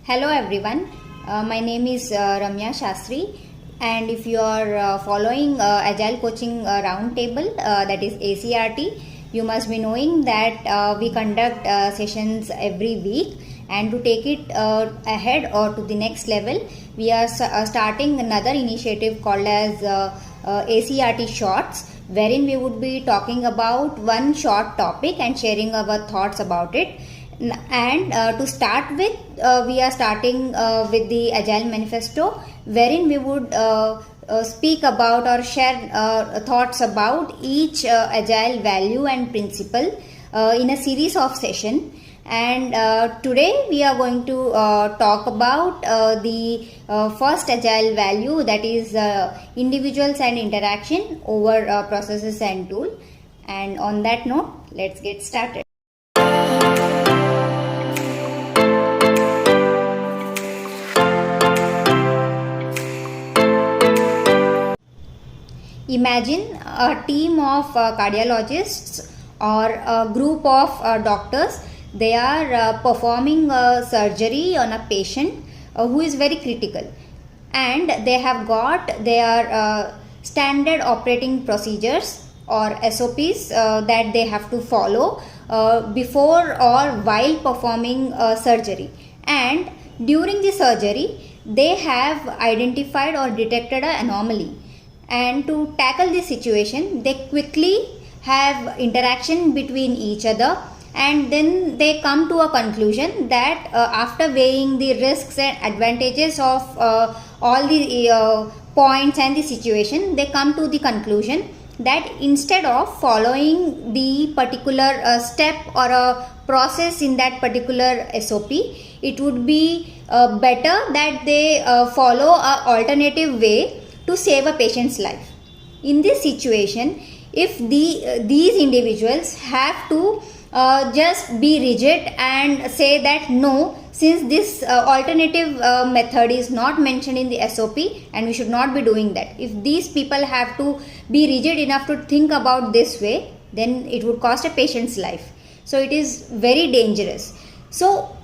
Hello everyone, my name is Ramya Shastri, and if you are following Agile Coaching Roundtable, that is ACRT, you must be knowing that we conduct sessions every week, and to take it ahead or to the next level, we are starting another initiative called as ACRT Shorts, wherein we would be talking about one short topic and sharing our thoughts about it. And to start with, we are starting with the Agile Manifesto, wherein we would speak about or share thoughts about each Agile value and principle in a series of sessions. And today we are going to talk about the first Agile value, that is individuals and interaction over processes and tool. And on that note, let's get started. Imagine a team of cardiologists or a group of doctors. They are performing a surgery on a patient who is very critical, and they have got their standard operating procedures or SOPs that they have to follow before or while performing surgery. And during the surgery, they have identified or detected an anomaly. And to tackle this situation, they quickly have interaction between each other, and then they come to a conclusion that after weighing the risks and advantages of all the points and the situation, they come to the conclusion that instead of following the particular step or a process in that particular SOP, it would be better that they follow an alternative way to save a patient's life. In this situation, if these individuals have to just be rigid and say that no, since this alternative method is not mentioned in the SOP and we should not be doing that. If these people have to be rigid enough to think about this way, then it would cost a patient's life. So it is very dangerous. So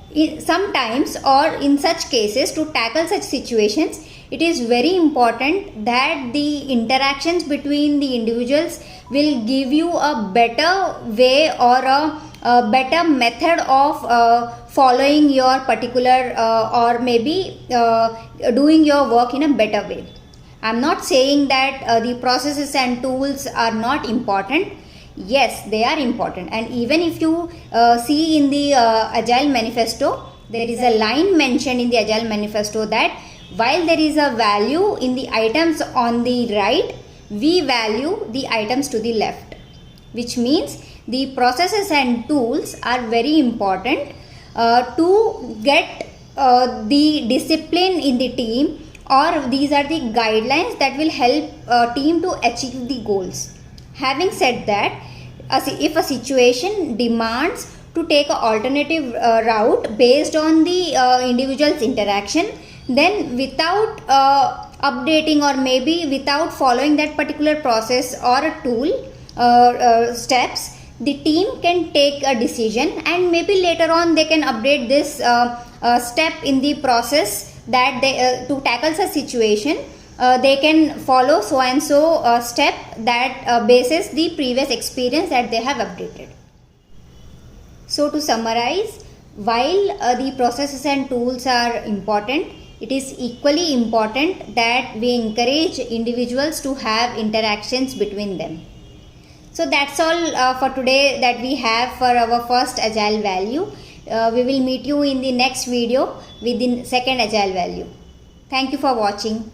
sometimes, or in such cases, to tackle such situations, it is very important that the interactions between the individuals will give you a better way or a better method of following your particular or maybe doing your work in a better way. I am not saying that the processes and tools are not important. Yes, they are important. And even if you see in the Agile Manifesto, there is a line mentioned in the Agile Manifesto that while there is a value in the items on the right, we value the items to the left, which means the processes and tools are very important to get the discipline in the team, or these are the guidelines that will help a team to achieve the goals. Having said that, if a situation demands to take an alternative route based on the individual's interaction, then without updating or maybe without following that particular process or a tool steps, the team can take a decision, and maybe later on they can update this step in the process that they to tackle such situation. They can follow so and so step that bases the previous experience that they have updated. So to summarize, while the processes and tools are important, it is equally important that we encourage individuals to have interactions between them. So that's all for today that we have for our first Agile value. We will meet you in the next video with the second Agile value. Thank you for watching.